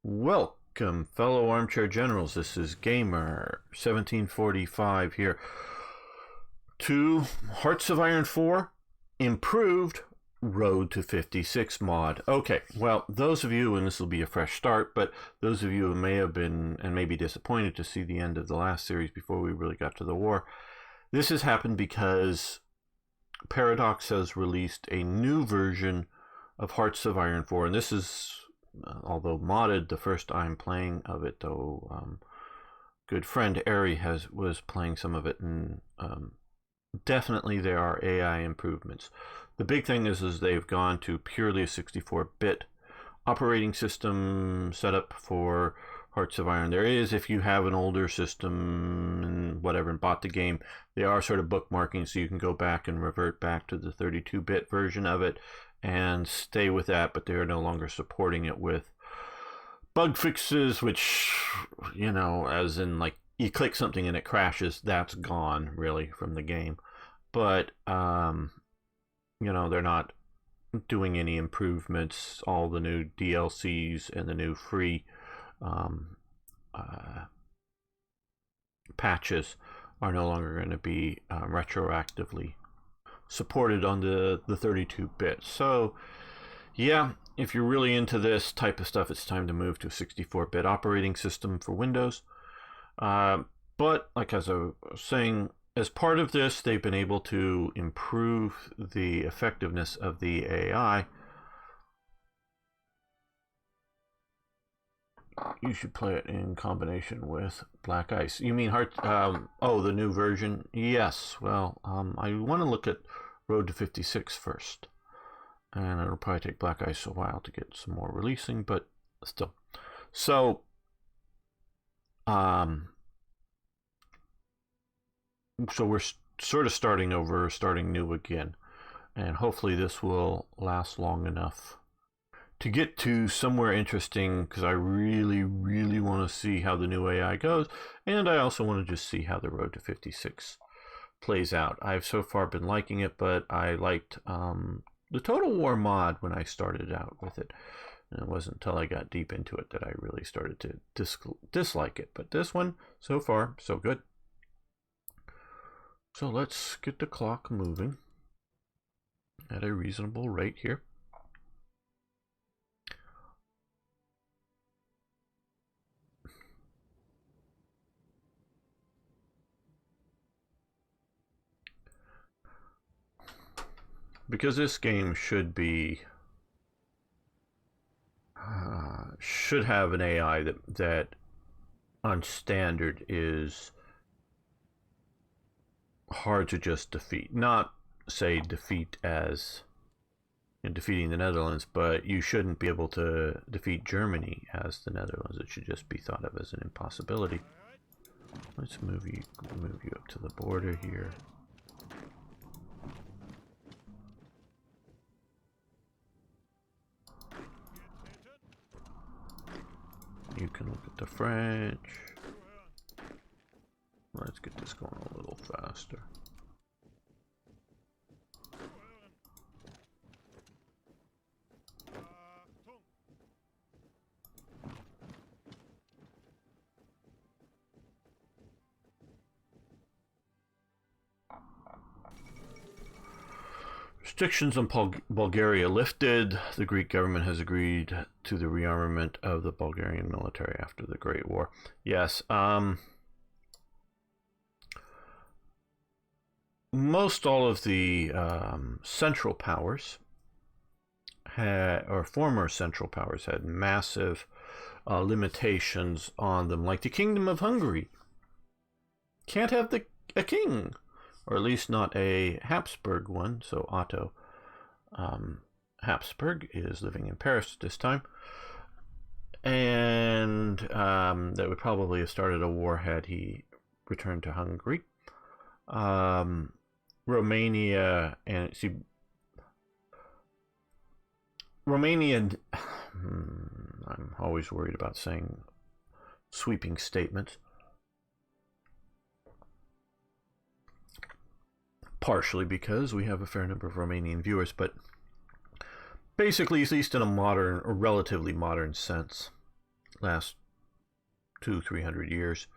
Welcome, fellow armchair generals. This is Gamer 1745 here to Hearts of Iron 4 Improved Road to 56 mod. Okay, well, those of you, and this will be a fresh start, but those of you who may have been and may be disappointed to see the end of the last series before we really got to the war, this has happened because Paradox has released a new version of Hearts of Iron 4, and this is although modded the first time playing of it, though good friend Ari was playing some of it, and definitely there are AI improvements. The big thing is they've gone to purely a 64-bit operating system setup for Hearts of Iron. There is, if you have an older system and whatever and bought the game, they are sort of bookmarking, so you can go back and revert back to the 32-bit version of it and stay with that, but they're no longer supporting it with bug fixes, which, you know, as in like you click something and it crashes, that's gone really from the game. But you know, they're not doing any improvements. All the new DLCs and the new free patches are no longer going to be retroactively supported on the 32-bit. So yeah, if you're really into this type of stuff, it's time to move to a 64-bit operating system for Windows. But like as I was saying, as part of this, they've been able to improve the effectiveness of the AI. You should play it in combination with Black Ice. You mean oh, the new version? Yes. Well, I want to look at Road to 56 first. And it'll probably take Black Ice a while to get some more releasing, but still. So, so we're sort of starting over, starting new again. And hopefully this will last long enough to get to somewhere interesting, because I really, really want to see how the new AI goes, and I also want to just see how the Road to 56 plays out. I've so far been liking it, but I liked the Total War mod when I started out with it, and it wasn't until I got deep into it that I really started to dislike it. But this one, so far, so good. So let's get the clock moving at a reasonable rate here. Because this game should have an AI that on standard is hard to just defeat. Not say defeat as in defeating the Netherlands, but you shouldn't be able to defeat Germany as the Netherlands. It should just be thought of as an impossibility. Let's move you up to the border here. You can look at the French. Let's get this going a little faster. Restrictions on Bulgaria lifted. The Greek government has agreed to the rearmament of the Bulgarian military after the Great War. Yes, most all of the Central Powers or former Central Powers had massive limitations on them, like the Kingdom of Hungary can't have a king, or at least not a Habsburg one. So Otto Habsburg is living in Paris at this time, and that would probably have started a war had he returned to Hungary. Romania and Romania. I'm always worried about saying sweeping statements. Partially because we have a fair number of Romanian viewers, but basically, at least in a modern or relatively modern sense, last 200-300 years.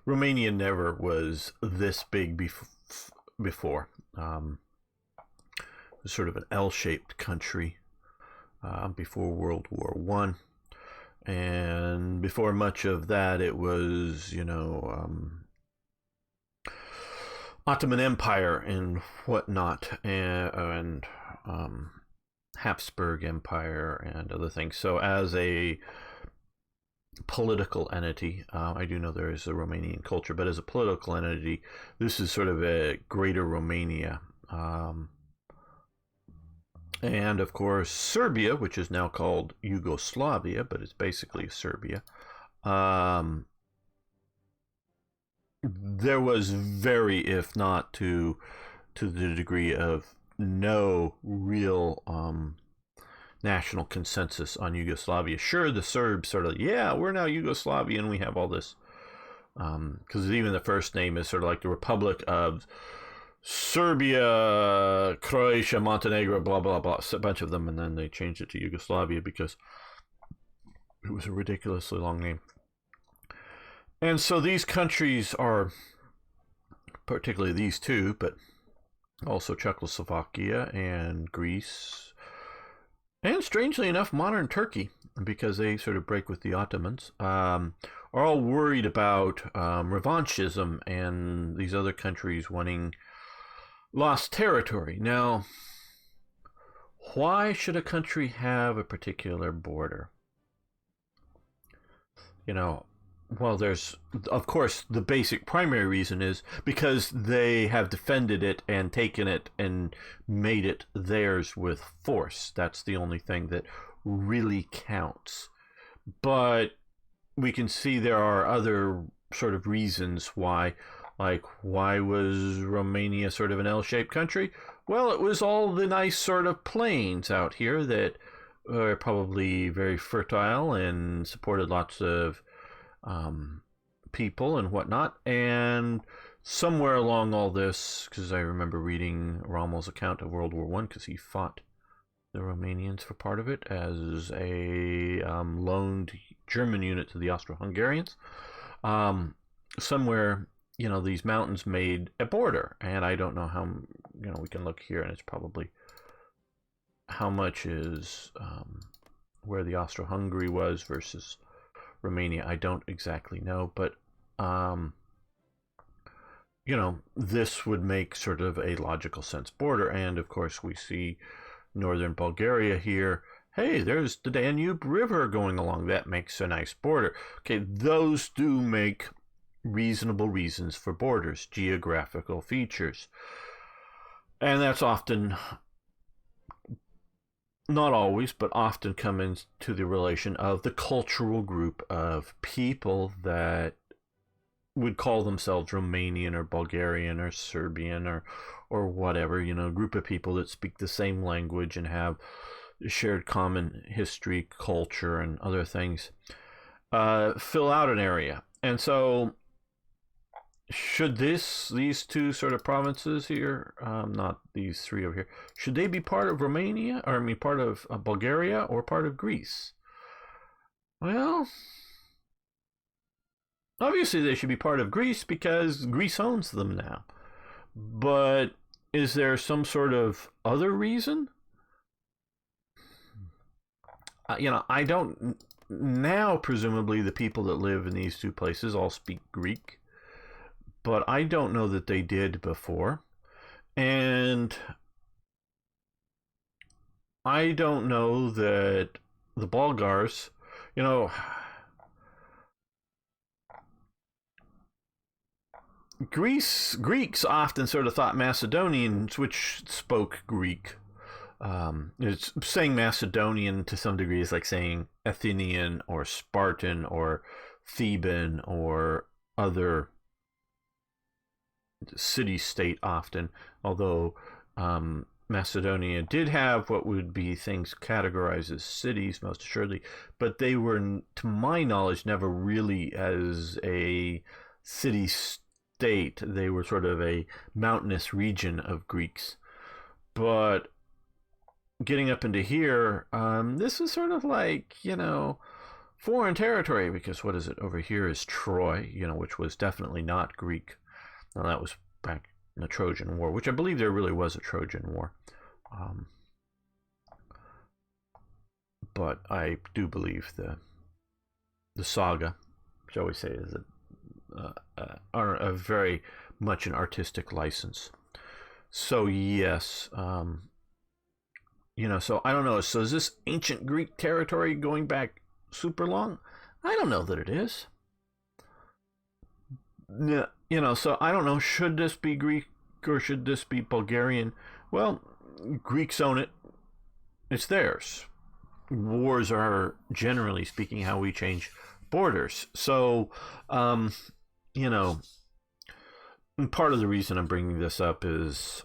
Romania never was this big before. It was sort of an L-shaped country before World War One, and before much of that, it was, Ottoman Empire and whatnot, and Habsburg Empire and other things. So as a political entity, I do know there is a Romanian culture, but as a political entity, this is sort of a greater Romania. And of course, Serbia, which is now called Yugoslavia, but it's basically Serbia. There was very, if not to the degree of no real national consensus on Yugoslavia. Sure, the Serbs sort of, yeah, we're now Yugoslavia and we have all this, because even the first name is sort of like the Republic of Serbia, Croatia, Montenegro, blah, blah, blah, a bunch of them, and then they changed it to Yugoslavia because it was a ridiculously long name. And so these countries are, particularly these two, but also Czechoslovakia and Greece, and strangely enough, modern Turkey, because they sort of break with the Ottomans, are all worried about revanchism and these other countries wanting lost territory. Now, why should a country have a particular border? Well, there's, of course, the basic primary reason is because they have defended it and taken it and made it theirs with force. That's the only thing that really counts. But we can see there are other sort of reasons why. Like, why was Romania sort of an L-shaped country? Well, it was all the nice sort of plains out here that were probably very fertile and supported lots of people and whatnot. And somewhere along all this, because I remember reading Rommel's account of World War One, because he fought the Romanians for part of it as a loaned German unit to the Austro-Hungarians. Somewhere, these mountains made a border, and I don't know how, we can look here, and it's probably how much is where the Austro-Hungary was versus Romania. I don't exactly know, but this would make sort of a logical sense border. And of course, we see northern Bulgaria here. Hey, there's the Danube River going along. That makes a nice border. Okay, those do make reasonable reasons for borders, geographical features. And that's often, not always, but often come into the relation of the cultural group of people that would call themselves Romanian or Bulgarian or Serbian or whatever, group of people that speak the same language and have shared common history, culture, and other things, fill out an area. And so should these two sort of provinces here, not these three over here, should they be part of Romania, or part of Bulgaria, or part of Greece? Well, obviously they should be part of Greece because Greece owns them now. But is there some sort of other reason? I don't. Now, presumably, the people that live in these two places all speak Greek, but I don't know that they did before. And I don't know that the Bulgars, Greeks often sort of thought Macedonians, which spoke Greek, it's saying Macedonian to some degree is like saying Athenian or Spartan or Theban or other city-state often, although Macedonia did have what would be things categorized as cities, most assuredly, but they were, to my knowledge, never really as a city-state. They were sort of a mountainous region of Greeks. But getting up into here, this is sort of like, foreign territory, because what is it over here is Troy, which was definitely not Greek. Now that was back in the Trojan War, which I believe there really was a Trojan War. But I do believe the saga, shall we say, is a very much an artistic license. So yes, so I don't know. So is this ancient Greek territory going back super long? I don't know that it is. So I don't know. Should this be Greek or should this be Bulgarian? Well, Greeks own it. It's theirs. Wars are, generally speaking, how we change borders. So, part of the reason I'm bringing this up is,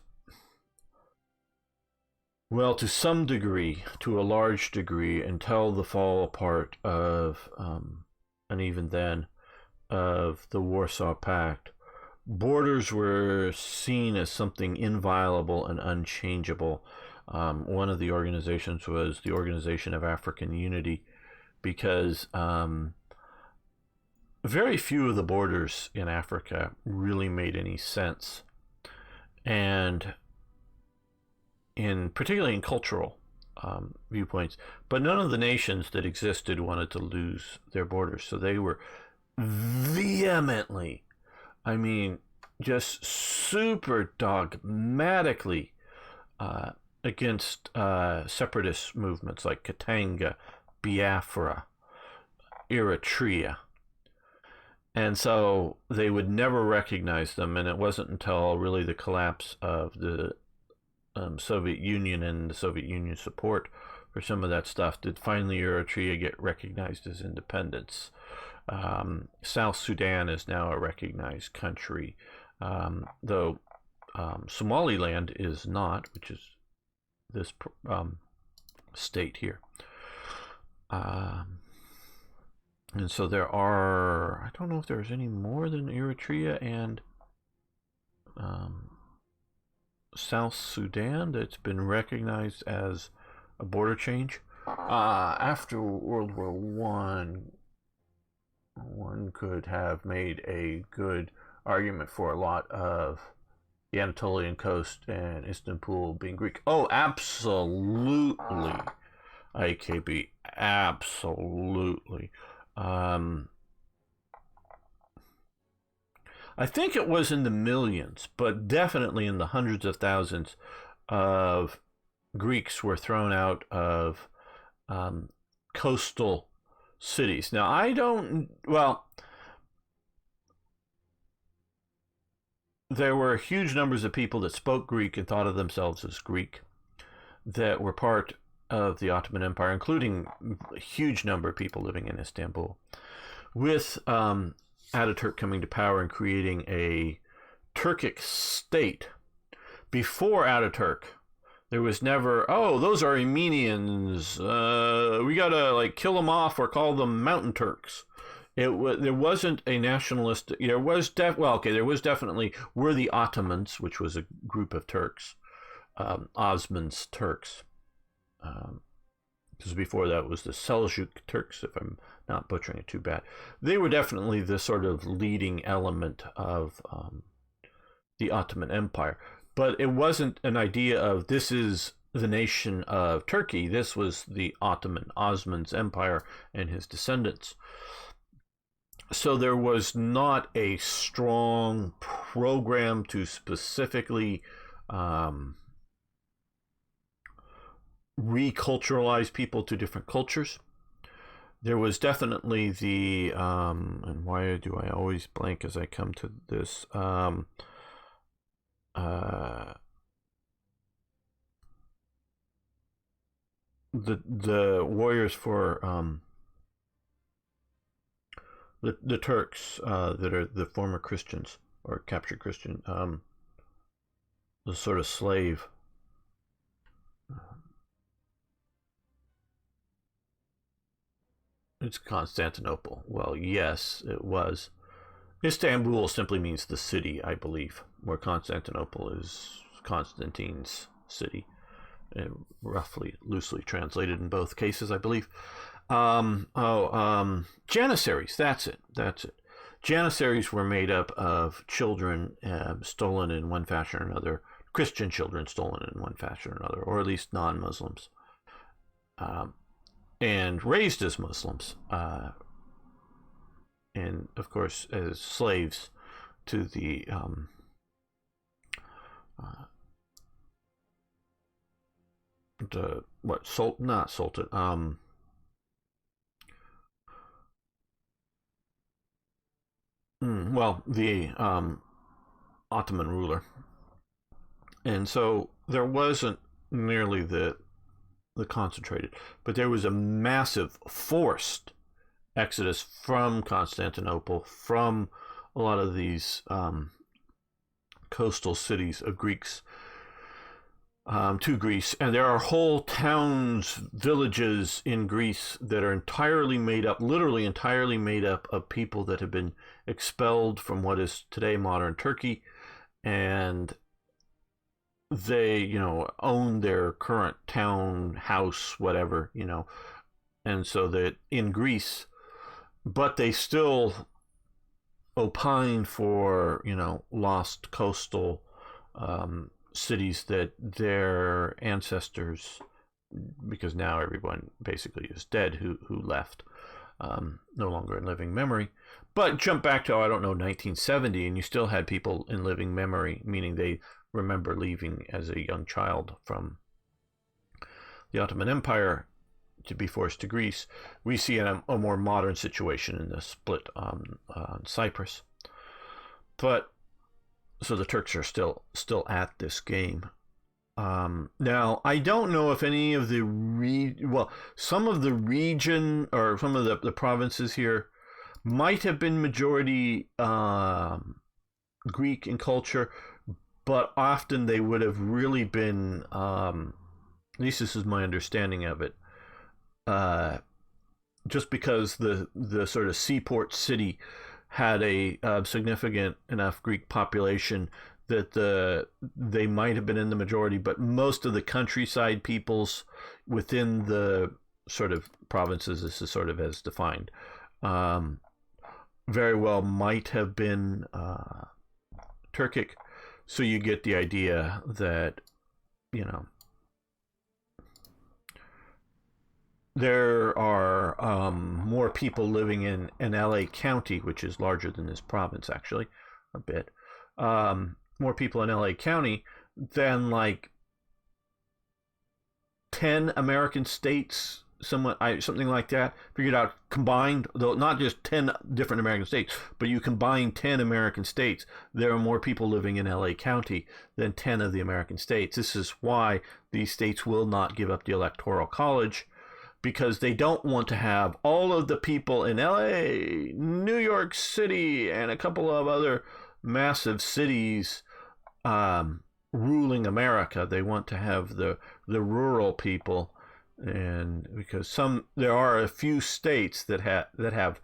well, to some degree, to a large degree, until the fall apart of, and even then, of the Warsaw Pact, borders were seen as something inviolable and unchangeable. One of the organizations was the Organization of African Unity, because very few of the borders in Africa really made any sense, and particularly in cultural viewpoints. But none of the nations that existed wanted to lose their borders, so they were vehemently, just super dogmatically against separatist movements like Katanga, Biafra, Eritrea. And so they would never recognize them, and it wasn't until really the collapse of the Soviet Union and the Soviet Union support for some of that stuff did finally Eritrea get recognized as independence. South Sudan is now a recognized country, though Somaliland is not, which is this state here. And so there are, I don't know if there's any more than Eritrea and South Sudan that's been recognized as a border change. After World War One could have made a good argument for a lot of the Anatolian coast and Istanbul being Greek. Oh, absolutely. IKB, absolutely. I think it was in the millions, but definitely in the hundreds of thousands of Greeks were thrown out of coastal cities. Now, there were huge numbers of people that spoke Greek and thought of themselves as Greek that were part of the Ottoman Empire, including a huge number of people living in Istanbul. With Ataturk coming to power and creating a Turkic state, before Ataturk, there was never, those are Armenians, we gotta kill them off or call them Mountain Turks. There wasn't a nationalist. There was definitely were the Ottomans, which was a group of Turks, Osman's Turks. Because before that was the Seljuk Turks, if I'm not butchering it too bad. They were definitely the sort of leading element of the Ottoman Empire. But it wasn't an idea of this is the nation of Turkey. This was the Osman's empire and his descendants. So there was not a strong program to specifically reculturalize people to different cultures. There was definitely the, and why do I always blank as I come to this, the warriors for the Turks that are the former Christians or captured Christian, the sort of slave. It's Constantinople. Well, yes, it was. Istanbul simply means the city, I believe, where Constantinople is Constantine's city, roughly, loosely translated in both cases, I believe. Janissaries. That's it. That's it. Janissaries were made up of children stolen in one fashion or another, Christian children stolen in one fashion or another, or at least non-Muslims, um, and raised as Muslims, and of course as slaves to uh, not Sultan, well, the Ottoman ruler. And so there wasn't nearly the concentrated, but there was a massive forced exodus from Constantinople, from a lot of these coastal cities of Greeks, to Greece. And there are whole towns, villages in Greece that are entirely made up, literally entirely made up of people that have been expelled from what is today modern Turkey, and they, own their current town, house, whatever, and so that in Greece, but they still opine for, lost coastal cities that their ancestors, because now everyone basically is dead who left, no longer in living memory. But jump back to, I don't know, 1970, and you still had people in living memory, meaning they remember leaving as a young child from the Ottoman Empire to be forced to Greece. We see a more modern situation in the split on Cyprus. But so the Turks are still at this game. Now, I don't know if any of some of the region or some of the provinces here might have been majority Greek in culture, but often they would have really been, at least this is my understanding of it, just because the sort of seaport city had a significant enough Greek population that they might have been in the majority, but most of the countryside peoples within the sort of provinces, this is sort of as defined, very well might have been Turkic. So you get the idea that, there are more people living in LA County, which is larger than this province, actually, a bit. More people in LA County than like 10 American states, something like that. Figured out combined, though not just 10 different American states, but you combine 10 American states, there are more people living in LA County than 10 of the American states. This is why these states will not give up the Electoral College, because they don't want to have all of the people in LA, New York City, and a couple of other massive cities ruling America. They want to have the rural people, and because there are a few states that have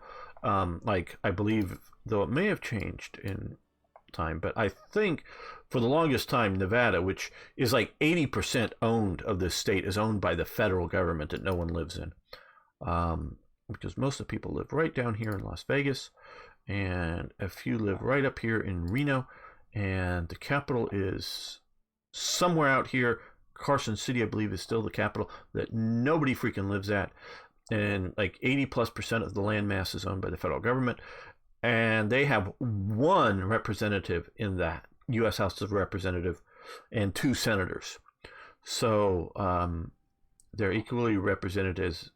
like, I believe, though it may have changed in time, but I think for the longest time, Nevada, which is like 80% owned of this state, is owned by the federal government that no one lives in, because most of the people live right down here in Las Vegas, and a few live right up here in Reno, and the capital is somewhere out here. Carson City, I believe, is still the capital that nobody freaking lives at, and like 80+% of the land mass is owned by the federal government, and they have one representative in the U.S. House of Representatives and 2 senators. So they're equally representative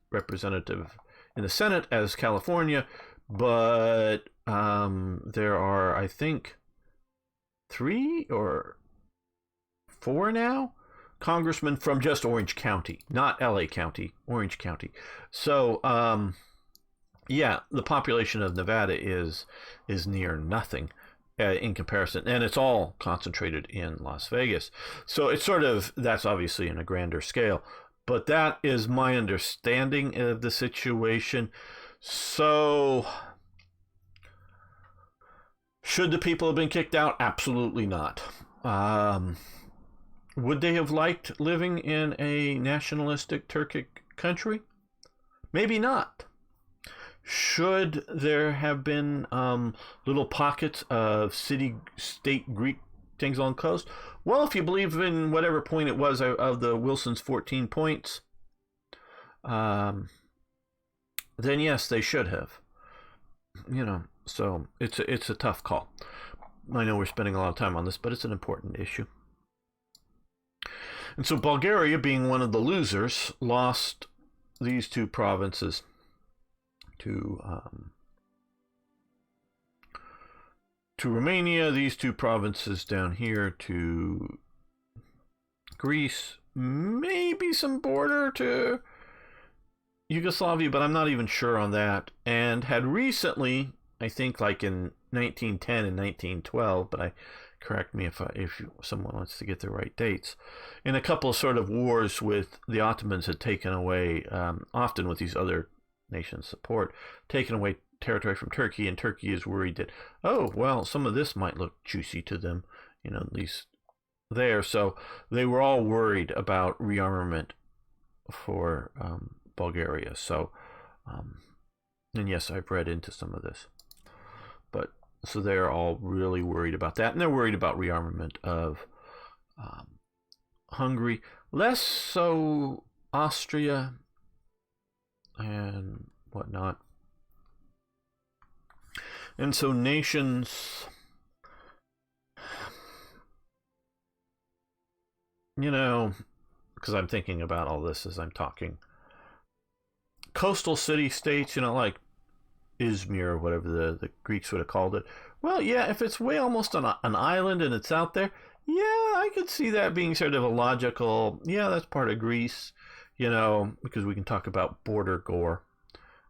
in the Senate as California, but there are, I think, 3 or 4 now congressmen from just Orange County, not LA County, Orange County. So yeah, the population of Nevada is near nothing in comparison, and it's all concentrated in Las Vegas. So it's sort of, that's obviously in a grander scale, but that is my understanding of the situation. So should the people have been kicked out? Absolutely not. Would they have liked living in a nationalistic Turkic country? Maybe not. Should there have been little pockets of city-state Greek things on the coast? Well, if you believe in whatever point it was of the Wilson's 14 points, then yes, they should have. So it's a tough call. I know we're spending a lot of time on this, but it's an important issue. And so Bulgaria, being one of the losers, lost these two provinces to Romania, these two provinces down here to Greece, maybe some border to Yugoslavia, but I'm not even sure on that, and had recently, I think like in 1910 and 1912, but correct me if someone wants to get the right dates, in a couple of sort of wars with the Ottomans had taken away, often with these other nations' support, taken away territory from Turkey, and Turkey is worried that, oh, well, some of this might look juicy to them, at least there. So they were all worried about rearmament for Bulgaria. So, and yes, I've read into some of this. But so they're all really worried about that, and they're worried about rearmament of Hungary. Less so Austria and whatnot. And so nations, because I'm thinking about all this as I'm talking, coastal city-states, like Izmir or whatever the Greeks would have called it. Well, yeah, if it's way almost on an island and it's out there, yeah, I could see that being sort of a logical, yeah, that's part of Greece, because we can talk about border gore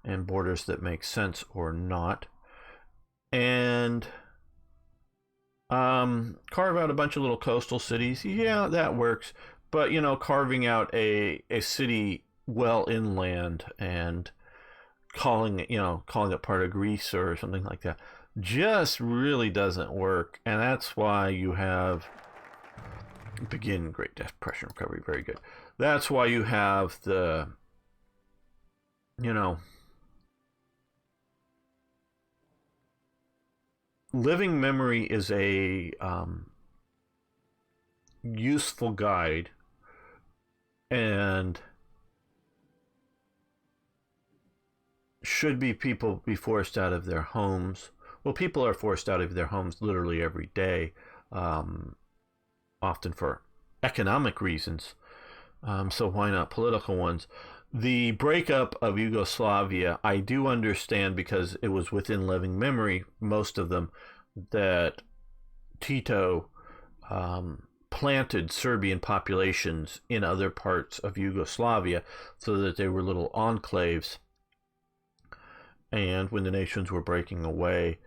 and borders that make sense or not. And carve out a bunch of little coastal cities, yeah, that works. But, carving out a city well inland and calling it part of Greece or something like that just really doesn't work. And that's why you have begin Great Depression recovery. Very good. That's why you have the living memory is a useful guide, and should people be forced out of their homes? Well, people are forced out of their homes literally every day, often for economic reasons. So why not political ones? The breakup of Yugoslavia, I do understand, because it was within living memory, most of them, that Tito planted Serbian populations in other parts of Yugoslavia so that they were little enclaves. And when the nations were breaking away,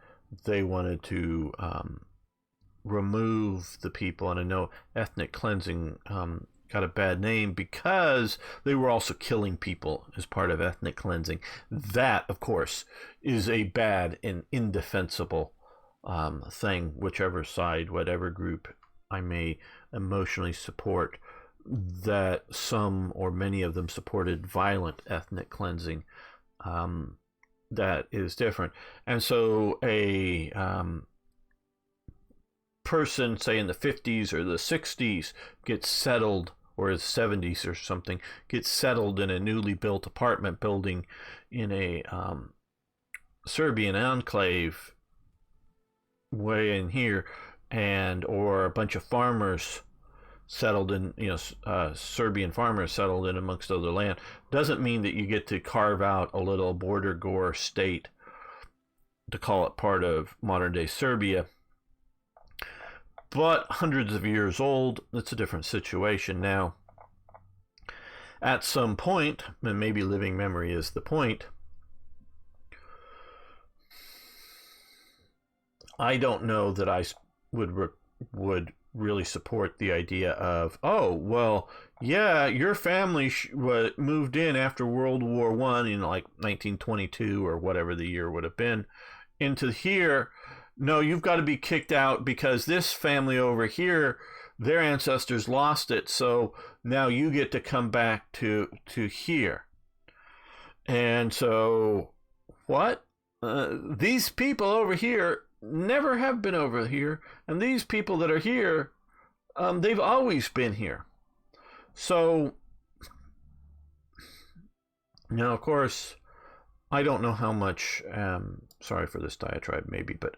they wanted to remove the people. And I know ethnic cleansing got a bad name because they were also killing people as part of ethnic cleansing. That, of course, is a bad and indefensible thing, whichever side, whatever group I may emotionally support, that some or many of them supported violent ethnic cleansing. That is different. And so a person, say in the 50s or the 60s, gets settled, or the 70s or something, gets settled in a newly built apartment building in a Serbian enclave way in here, or a bunch of farmers settled in, Serbian farmers settled in amongst other land, doesn't mean that you get to carve out a little border gore state to call it part of modern day Serbia. But hundreds of years old, it's a different situation now. At some point, and maybe living memory is the point, I don't know that I would really support the idea of, oh, well, yeah, your family moved in after World War I in like 1922 or whatever the year would have been into here. No, you've got to be kicked out because this family over here, their ancestors lost it, so now you get to come back to here. And so, what? These people over here never have been over here, and these people that are here, they've always been here. So, now, of course, I don't know how much. Sorry for this diatribe, maybe, but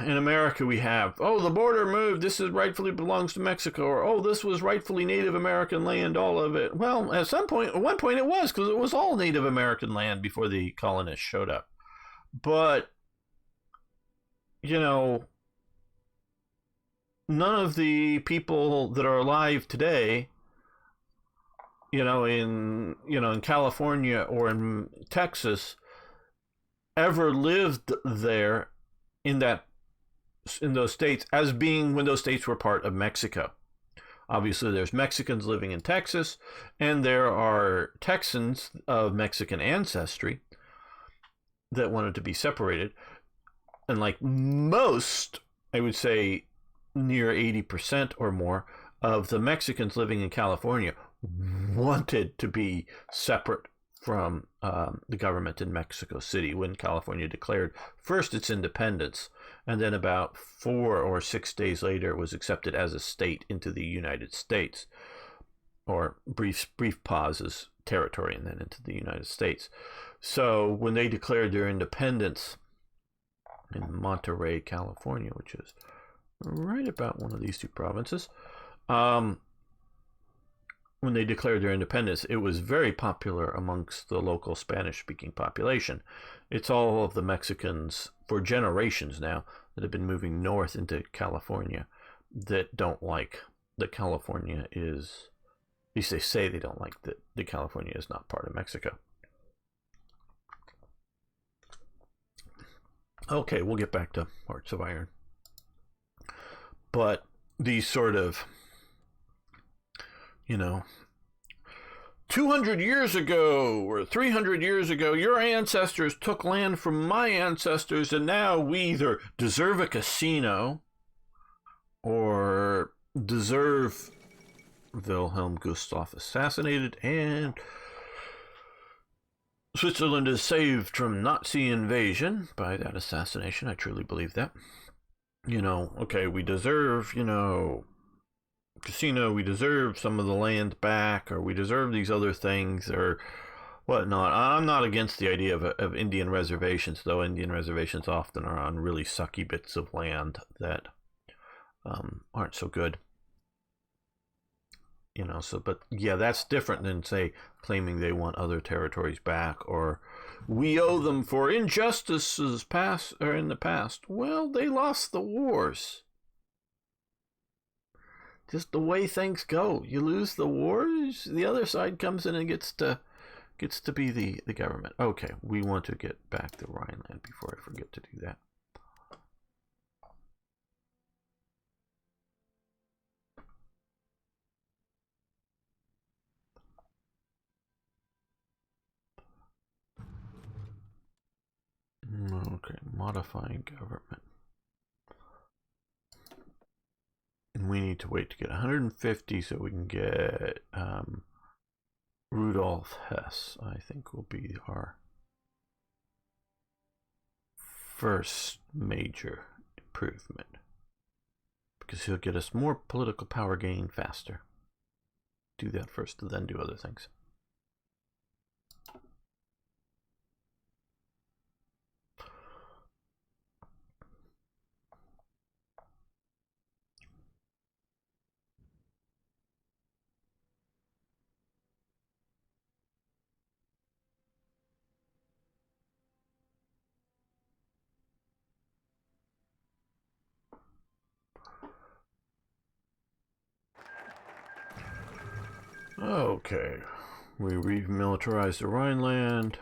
in America we have, oh, the border moved, this is rightfully belongs to Mexico, or oh, this was rightfully Native American land, all of it. Well, at one point it was, because it was all Native American land before the colonists showed up. But, you know, none of the people that are alive today, in California or in Texas, ever lived there in those states as being when those states were part of Mexico. Obviously, there's Mexicans living in Texas, and there are Texans of Mexican ancestry that wanted to be separated. And like most, I would say near 80% or more of the Mexicans living in California wanted to be separate from the government in Mexico City when California declared first its independence, and then about 4 or 6 days later it was accepted as a state into the United States, or brief pauses, territory, and then into the United States. So when they declared their independence in Monterey, California, which is right about one of these two provinces, when they declared their independence, it was very popular amongst the local Spanish-speaking population. It's all of the Mexicans for generations now that have been moving north into California that don't like that California is, at least they say they don't like that the California is not part of Mexico. Okay, we'll get back to Hearts of Iron. But these sort of, 200 years ago or 300 years ago, your ancestors took land from my ancestors, and now we either deserve a casino or deserve Wilhelm Gustave assassinated, and Switzerland is saved from Nazi invasion by that assassination. I truly believe that. Okay, we deserve, casino, we deserve some of the land back, or we deserve these other things, or whatnot. I'm not against the idea of Indian reservations, though. Indian reservations often are on really sucky bits of land that aren't so good. But yeah, that's different than, say, claiming they want other territories back, or we owe them for injustices past or in the past. Well, they lost the wars. Just the way things go. You lose the wars, the other side comes in and gets to be the government. Okay, we want to get back the Rhineland before I forget to do that. Okay, modifying government. And we need to wait to get 150 so we can get Rudolf Hess, I think, will be our first major improvement, because he'll get us more political power gain faster. Do that first and then do other things. Okay, we remilitarized the Rhineland.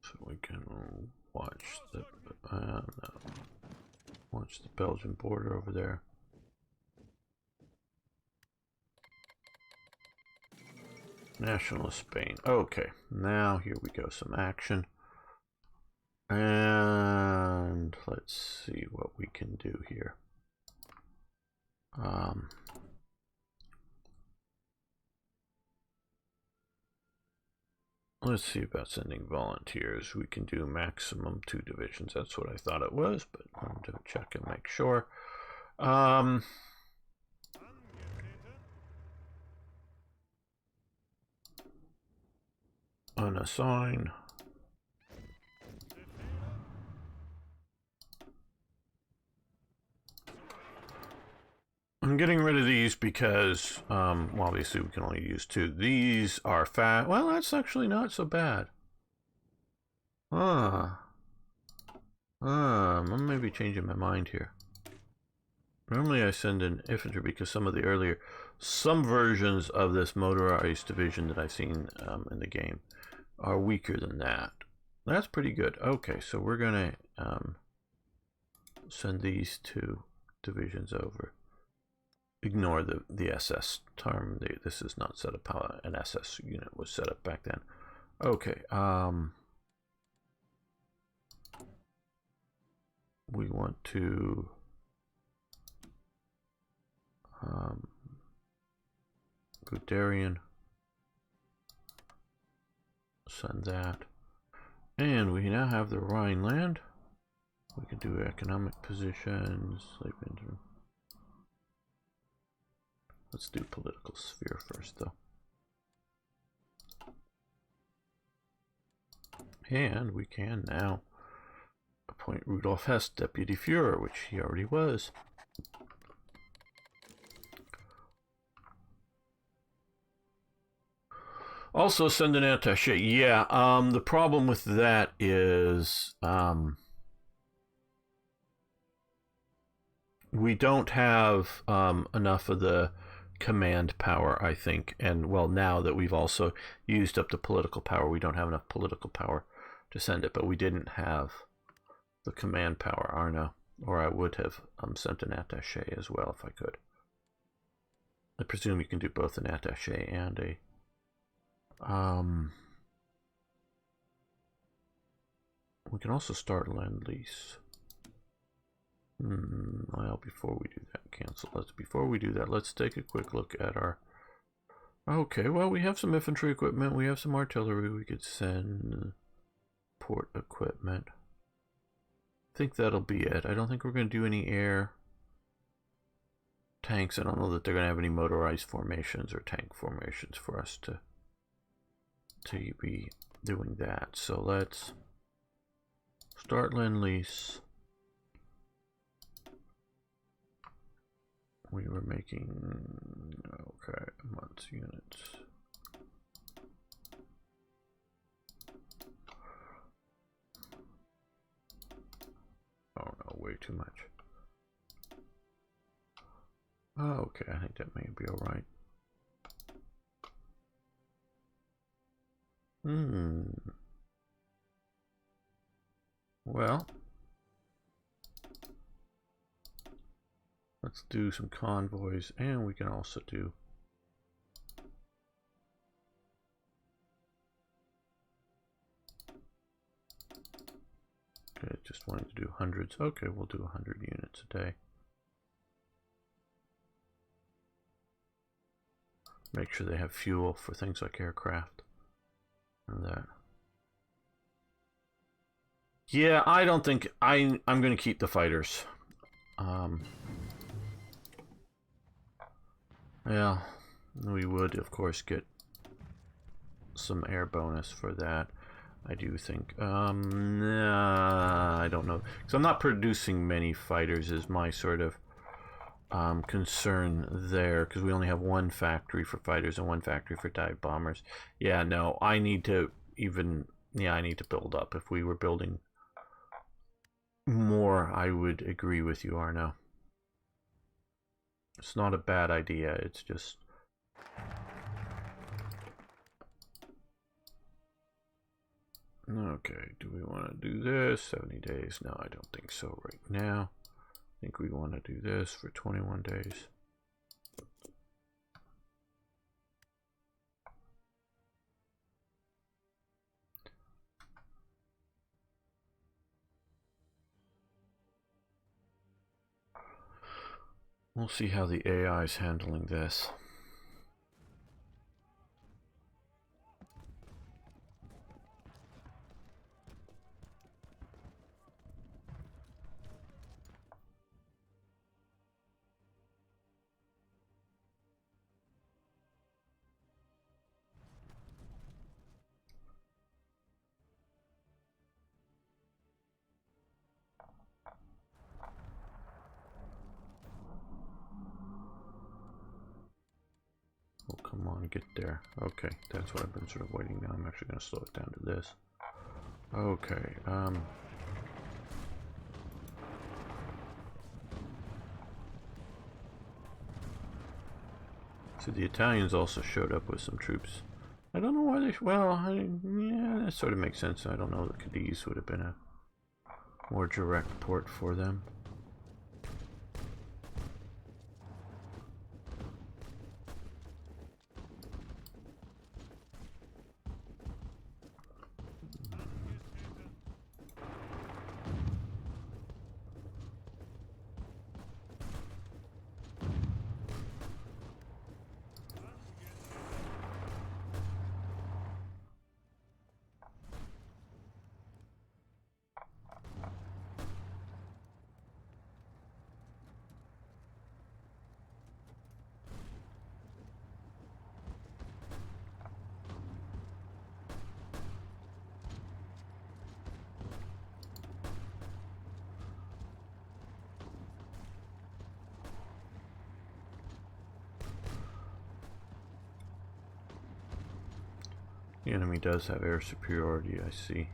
So we can watch the Belgian border over there. Nationalist Spain. Okay, now here we go. Some action. And let's see what we can do here. Let's see about sending volunteers. We can do maximum 2 divisions. That's what I thought it was, but I'm going to check and make sure. Unassign. I'm getting rid of these because, well, obviously we can only use 2. These are fat. Well, that's actually not so bad. I'm maybe changing my mind here. Normally I send in infantry because some versions of this motorized division that I've seen in the game are weaker than that. That's pretty good. Okay, so we're gonna send these 2 divisions over. Ignore the SS term. This is not set up how an SS unit was set up back then. Okay. We want to Guderian. Send that. And we now have the Rhineland. We can do economic positions. Let's do political sphere first, though. And we can now appoint Rudolf Hess Deputy Führer, which he already was. Also send an attaché. Yeah, the problem with that is we don't have enough of the command power, I think. And, well, now that we've also used up the political power, we don't have enough political power to send it. But we didn't have the command power, Arno. Or I would have sent an attaché as well if I could. I presume you can do both an attaché and a... we can also start Lend-Lease. Well, before we do that, cancel. Before we do that, let's take a quick look at our... Okay, well, we have some infantry equipment. We have some artillery. We could send port equipment. I think that'll be it. I don't think we're going to do any air tanks. I don't know that they're going to have any motorized formations or tank formations for us to be doing that. So let's start Lend-Lease. We were making, okay, months units. Oh no, way too much. Oh, okay, I think that may be all right. Well, let's do some convoys, and we can also do okay, just wanting to do hundreds. Okay, we'll do 100 units a day. Make sure they have fuel for things like aircraft and that. Yeah, I don't think I'm going to keep the fighters. Yeah, we would of course get some air bonus for that. I do think. Nah, I don't know, because I'm not producing many fighters is my sort of concern there, because we only have 1 factory for fighters and 1 factory for dive bombers. Yeah, no, I need to I need to build up. If we were building more, I would agree with you, Arno. It's not a bad idea, it's just... Okay, do we want to do this? 70 days? No, I don't think so right now. I think we want to do this for 21 days. We'll see how the AI is handling this. Oh, come on, get there. Okay, that's what I've been sort of waiting now. I'm actually going to slow it down to this. Okay, so the Italians also showed up with some troops. I don't know why they... Well, yeah, that sort of makes sense. I don't know that Cadiz would have been a more direct port for them. The enemy does have air superiority, I see.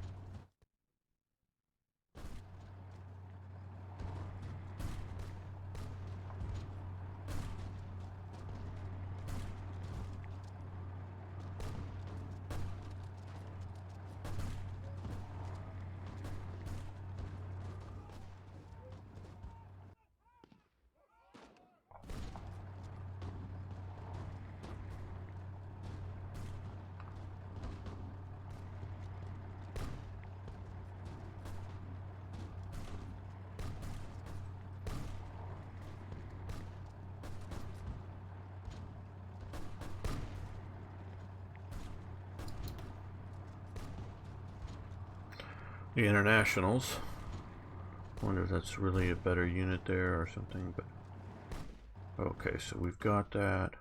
The Internationals. Wonder if that's really a better unit there or something, but okay, so we've got that.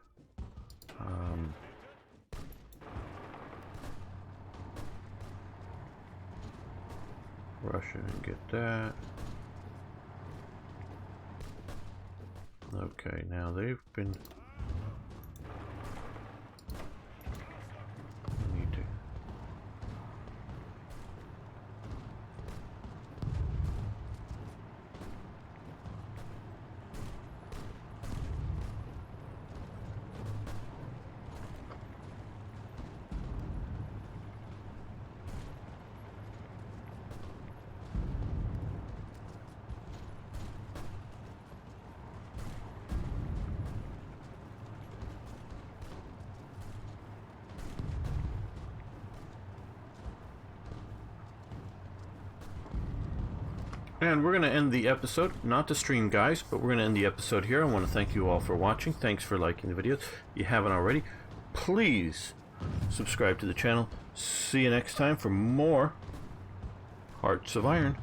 Russia and get that. Okay, now they've been... Need to... And we're going to end the episode, not the stream, guys, but we're going to end the episode here. I want to thank you all for watching. Thanks for liking the videos. If you haven't already, please subscribe to the channel. See you next time for more Hearts of Iron.